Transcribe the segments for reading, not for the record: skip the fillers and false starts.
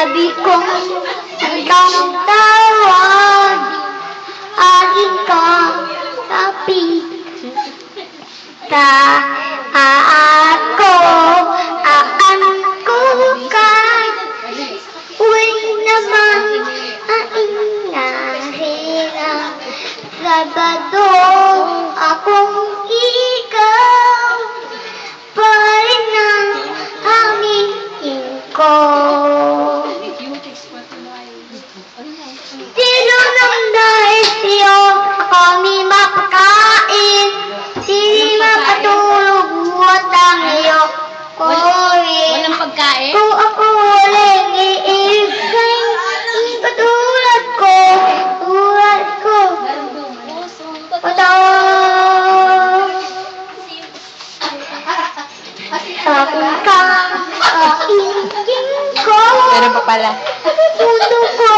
Sabi kong ikaw tawag, aking kakapit. Ako, ko kay uwi naman ang inahira. Sabado akong ikaw pa rin ang hangin ko. Sino nang dahil sa'yo kami mapakain, sili mapatulog at ang iyo ko rin. Walang pagkain? Kung ako walang iibigay, katulad ko, Aking kaingin ko, Meron pa pala. puso ko,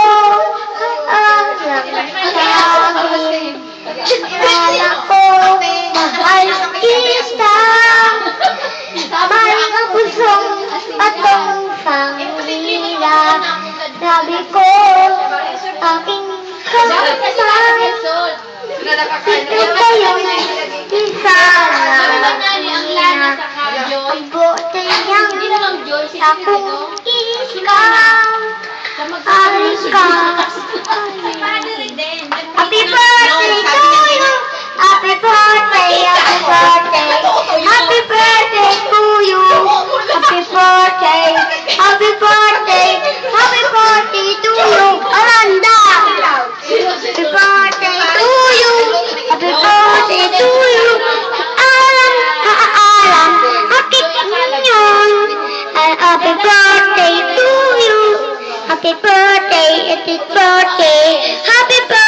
ang nakasabi. Kala ko, mahal kita, mahal ang pusong atong pangila. Sabi ko, aking kamay, ito kayong isa na ibote niyang akong ikaw. Aling ka. Happy birthday to you. Happy birthday, happy birthday. Happy birthday to you. Happy birthday, happy birthday. Happy birthday to you. Aranda. Happy birthday to you. Happy birthday to you. Alam, hakik yun. Happy birthday to you. Happy birthday, happy birthday, happy birthday.